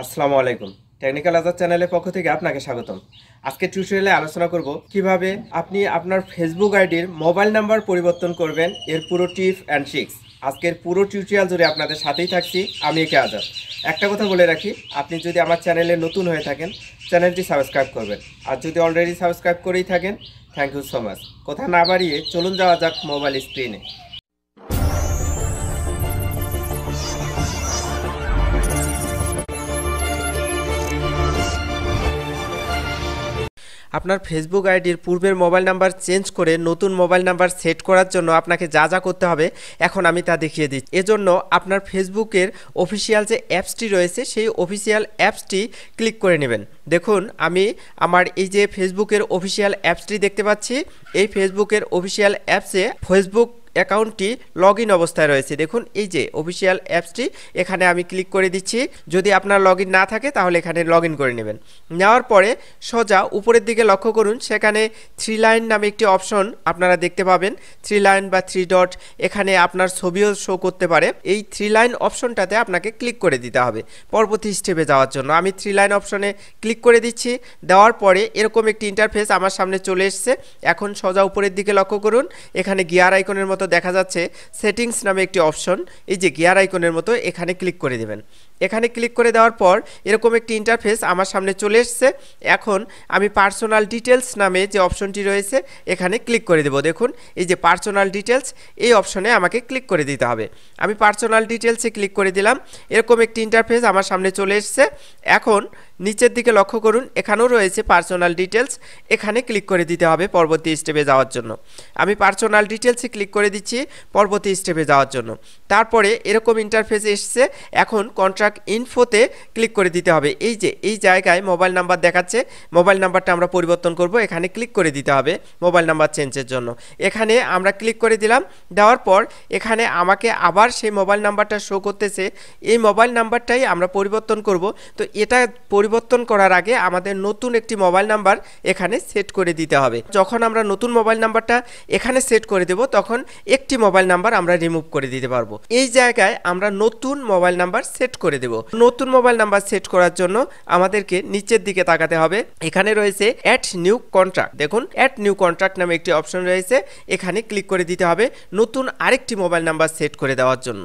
আসসালামু আলাইকুম। টেকনিক্যাল আজাদ চ্যানেলের পক্ষ থেকে আপনাকে স্বাগতম। আজকে টিউটোরিয়ালে আলোচনা করব কিভাবে আপনি আপনার ফেসবুক আইডির মোবাইল নাম্বার পরিবর্তন করবেন, এর পুরো টিপস অ্যান্ড ট্রিক্স। আজকের পুরো টিউটোরিয়াল জুড়ে আপনাদের সাথেই থাকছি আমি আজাদ। একটা কথা বলে রাখি, আপনি যদি আমার চ্যানেলে নতুন হয়ে থাকেন চ্যানেলটি সাবস্ক্রাইব করবেন, আর যদি অলরেডি সাবস্ক্রাইব করেই থাকেন থ্যাংক ইউ সো মাচ। কথা না বাড়িয়ে চলুন যাওয়া যাক মোবাইল স্ক্রিনে। আপনার ফেসবুক আইডির পূর্বের মোবাইল নাম্বার চেঞ্জ করে নতুন মোবাইল নাম্বার সেট করার জন্য আপনাকে যা যা করতে হবে এখন আমি তা দেখিয়ে দিচ্ছি। এজন্য আপনার ফেসবুকের অফিসিয়াল যে অ্যাপসটি রয়েছে সেই অফিসিয়াল অ্যাপসটি ক্লিক করে নেবেন। দেখুন আমি আমার এই যে ফেসবুকের অফিসিয়াল অ্যাপসটি দেখতে পাচ্ছি, এই ফেসবুকের অফিসিয়াল অ্যাপসে ফেসবুক অ্যাকাউন্টটি লগ ইন অবস্থায় রয়েছে। দেখুন এই যে অফিসিয়াল অ্যাপসটি, এখানে আমি ক্লিক করে দিচ্ছি। যদি আপনার লগ ইন না থাকে তাহলে এখানে লগ ইন করে নেবেন। নেওয়ার পরে সোজা উপরের দিকে লক্ষ্য করুন, সেখানে 3 লাইন নামে একটি অপশন আপনারা দেখতে পাবেন। 3 লাইন বা 3 ডট, এখানে আপনার ছবিও শো করতে পারে। এই 3 লাইন অপশনটাতে আপনাকে ক্লিক করে দিতে হবে পরবর্তী স্টেপে যাওয়ার জন্য। আমি 3 লাইন অপশনে ক্লিক করে দিচ্ছি। দেওয়ার পরে এরকম একটি ইন্টারফেস আমার সামনে চলে এসছে। এখন সোজা উপরের দিকে লক্ষ্য করুন, এখানে গিয়ার আইকনের মতো দেখা যাচ্ছে সেটিংস নামে একটি অপশন, এই যে গিয়ার আইকনের মতো, এখানে ক্লিক করে দেবেন। এখানে ক্লিক করে দেওয়ার পর এরকম একটি ইন্টারফেস আমার সামনে চলে এসছে। এখন আমি পার্সোনাল ডিটেলস নামে যে অপশনটি রয়েছে এখানে ক্লিক করে দেব। দেখুন এই যে পার্সোনাল ডিটেলস, এই অপশনে আমাকে ক্লিক করে দিতে হবে। আমি পার্সোনাল ডিটেলসে ক্লিক করে দিলাম। এরকম একটি ইন্টারফেস আমার সামনে চলে এসছে। এখন নিচের দিকে লক্ষ্য করুন, এখানেও রয়েছে পার্সোনাল ডিটেলস, এখানে ক্লিক করে দিতে হবে পরবর্তী স্টেপে যাওয়ার জন্য। আমি পার্সোনাল ডিটেলসে ক্লিক করে দিচ্ছি পরবর্তী স্টেপে যাওয়ার জন্য। তারপরে এরকম ইন্টারফেস এসছে। এখন কন্ট্রাক্ট ইনফোতে ক্লিক করে দিতে হবে। এই যে এই জায়গায় মোবাইল নাম্বার দেখাচ্ছে, মোবাইল নাম্বারটা আমরা পরিবর্তন করব, এখানে ক্লিক করে দিতে হবে মোবাইল নাম্বার চেঞ্জের জন্য। এখানে আমরা ক্লিক করে দিলাম। দেওয়ার পর এখানে আমাকে আবার সেই মোবাইল নাম্বারটা শো করতেছে, এই মোবাইল নাম্বারটাই আমরা পরিবর্তন করব। তো এটা পরিবর্তন করার আগে আমাদের নতুন একটি মোবাইল নাম্বার এখানে সেট করে দিতে হবে। যখন আমরা নতুন মোবাইল নাম্বারটা এখানে সেট করে দেব তখন একটি মোবাইল নাম্বার আমরা রিমুভ করে দিতে পারবো। এই জায়গায় আমরা নতুন মোবাইল নাম্বার সেট করে দেব। নতুন মোবাইল নাম্বার সেট করার জন্য আমাদেরকে নিচের দিকে তাকাতে হবে। এখানে রয়েছে অ্যাড নিউ কন্ট্রাক্ট। দেখুন অ্যাড নিউ কন্ট্রাক্ট নামে একটি অপশন রয়েছে, এখানে ক্লিক করে দিতে হবে নতুন আরেকটি মোবাইল নাম্বার সেট করে দেওয়ার জন্য।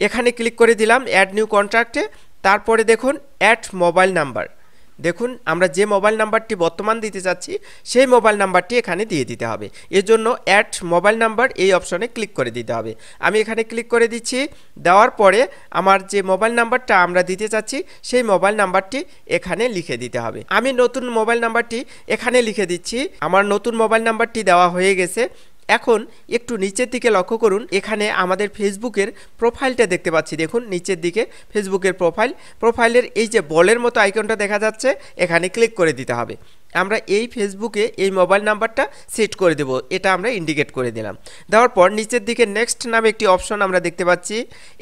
এখানে ক্লিক করে দিলাম অ্যাড নিউ কন্ট্রাক্টে। তারপরে দেখুন অ্যাড মোবাইল নাম্বার। দেখুন আমরা যে মোবাইল নাম্বারটি বর্তমান দিতে চাচ্ছি সেই মোবাইল নাম্বারটি এখানে দিয়ে দিতে হবে। এর জন্য অ্যাড মোবাইল নাম্বার এই অপশনে ক্লিক করে দিতে হবে। আমি এখানে ক্লিক করে দিচ্ছি। দেওয়ার পরে আমার যে মোবাইল নাম্বারটা আমরা দিতে চাচ্ছি সেই মোবাইল নাম্বারটি এখানে লিখে দিতে হবে। আমি নতুন মোবাইল নাম্বারটি এখানে লিখে দিচ্ছি। আমার নতুন মোবাইল নাম্বারটি দেওয়া হয়ে গেছে। এখন একটু নিচের দিকে লক্ষ্য করুন, এখানে আমাদের ফেসবুকের প্রোফাইলটা দেখতে পাচ্ছি। দেখুন নিচের দিকে ফেসবুকের প্রোফাইলের এই যে বলের মতো আইকনটা দেখা যাচ্ছে, এখানে ক্লিক করে দিতে হবে। আমরা এই ফেসবুকে এই মোবাইল নাম্বারটা সেট করে দেব, এটা আমরা ইন্ডিকেট করে দিলাম। দেওয়ার পর নিচের দিকে নেক্সট নামে একটি অপশন আমরা দেখতে পাচ্ছি,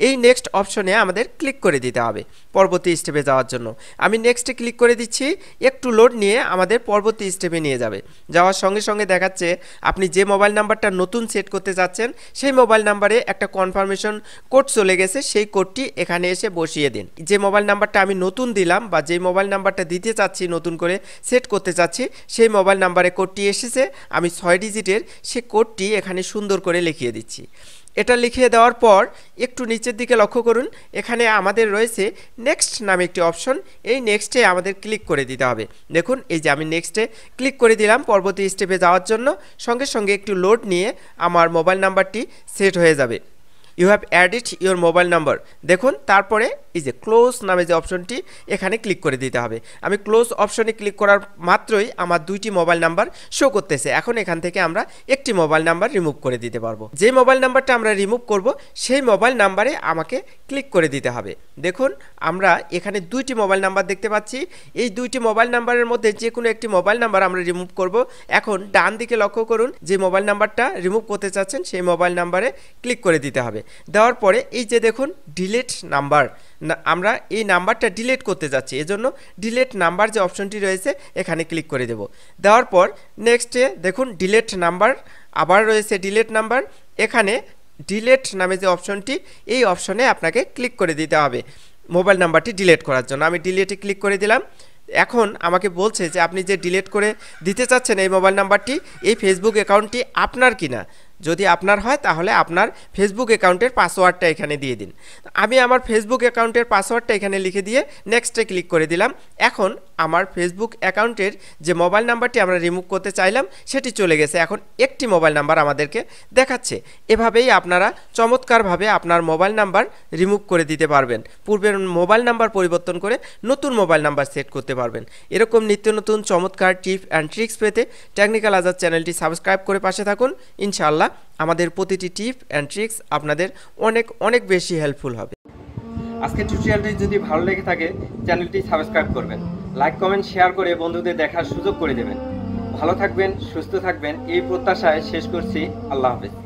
এই নেক্সট অপশনে আমাদের ক্লিক করে দিতে হবে পরবর্তী স্টেপে যাওয়ার জন্য। আমি নেক্সটে ক্লিক করে দিচ্ছি। একটু লোড নিয়ে আমাদের পরবর্তী স্টেপে নিয়ে যাবে। যাওয়ার সঙ্গে সঙ্গে দেখাচ্ছে আপনি যে মোবাইল নাম্বারটা নতুন সেট করতে যাচ্ছেন সেই মোবাইল নাম্বারে একটা কনফার্মেশন কোড চলে গেছে, সেই কোডটি এখানে এসে বসিয়ে দিন। যে মোবাইল নাম্বারটা আমি নতুন দিলাম বা যে মোবাইল নাম্বারটা দিতে চাচ্ছি নতুন করে সেট করতে চাচ্ছি সেই মোবাইল নাম্বারে কোডটি এসেছে। আমি 6 ডিজিটের সেই কোডটি এখানে সুন্দর করে লিখিয়ে দিচ্ছি। এটা লিখিয়ে দেওয়ার পর একটু নিচের দিকে লক্ষ্য করুন, এখানে আমাদের রয়েছে নেক্সট নামে একটি অপশন, এই নেক্সটে আমাদের ক্লিক করে দিতে হবে। দেখুন এই যে আমি নেক্সটে ক্লিক করে দিলাম পরবর্তী স্টেপে যাওয়ার জন্য। সঙ্গে সঙ্গে একটু লোড নিয়ে আমার মোবাইল নাম্বারটি সেট হয়ে যাবে। You have added your mobile number. দেখুন তারপরে এই যে ক্লোজ নামে যে অপশনটি এখানে ক্লিক করে দিতে হবে। আমি ক্লোজ অপশনে ক্লিক করার মাত্রই আমার 2টি মোবাইল নাম্বার শো করতেছে। এখন এখান থেকে আমরা একটি মোবাইল নাম্বার রিমুভ করে দিতে পারবো। যে মোবাইল নাম্বারটা আমরা রিমুভ করব সেই মোবাইল নাম্বারে আমাকে ক্লিক করে দিতে হবে। দেখুন আমরা এখানে 2টি মোবাইল নাম্বার দেখতে পাচ্ছি। এই 2টি মোবাইল নাম্বারের মধ্যে যে কোনো একটি মোবাইল নাম্বার আমরা রিমুভ করব। এখন ডান দিকে লক্ষ্য করুন, যে মোবাইল নাম্বারটা রিমুভ করতে চাচ্ছেন সেই মোবাইল নাম্বারে ক্লিক করে দিতে হবে। দেওয়ার পরে এই যে দেখুন ডিলিট নাম্বার, আমরা এই নাম্বারটা ডিলিট করতে যাচ্ছি, এজন্য ডিলিট নাম্বার যে অপশনটি রয়েছে এখানে ক্লিক করে দেব। দেওয়ার পর নেক্সটে দেখুন ডিলিট নাম্বার, আবার রয়েছে ডিলিট নাম্বার। এখানে ডিলিট নামে যে অপশনটি এই অপশনে আপনাকে ক্লিক করে দিতে হবে। মোবাইল নাম্বারটি ডিলিট করার জন্য। আমি ডিলিটে ক্লিক করে দিলাম। এখন আমাকে বলছে যে আপনি যে ডিলিট করে দিতে চাচ্ছেন এই মোবাইল নাম্বারটি, এই ফেসবুক অ্যাকাউন্টটি আপনার কিনা। যদি আপনার হয় তাহলে আপনার ফেসবুক অ্যাকাউন্টের পাসওয়ার্ডটা এখানে দিয়ে দিন। আমি আমার ফেসবুক অ্যাকাউন্টের পাসওয়ার্ডটা এখানে লিখে দিয়ে নেক্সটে ক্লিক করে দিলাম। এখন আমার ফেসবুক অ্যাকাউন্টের যে মোবাইল নাম্বারটি আমরা রিমুভ করতে চাইলাম সেটি চলে গেছে। এখন একটি মোবাইল নাম্বার আমাদেরকে দেখাচ্ছে। এভাবেই আপনারা চমৎকারভাবে আপনার মোবাইল নাম্বার রিমুভ করে দিতে পারবেন। পূর্বের মোবাইল নাম্বার পরিবর্তন করে নতুন মোবাইল নাম্বার সেট করতে পারবেন। এরকম নিত্য নতুন চমৎকার টিপ অ্যান্ড ট্রিক্স পেতে টেকনিক্যাল আজাদ চ্যানেলটি সাবস্ক্রাইব করে পাশে থাকুন। ইনশাআল্লাহ আমাদের প্রতিটি টিপ অ্যান্ড ট্রিক্স আপনাদের অনেক অনেক বেশি হেল্পফুল হবে। আজকের টিউটোরিয়ালটি যদি ভালো লেগে থাকে চ্যানেলটি সাবস্ক্রাইব করবেন, লাইক কমেন্ট শেয়ার করে বন্ধুদের দেখার সুযোগ করে দেবেন। ভালো থাকবেন, সুস্থ থাকবেন এই প্রত্যাশায় শেষ করছি। আল্লাহ হাফেজ।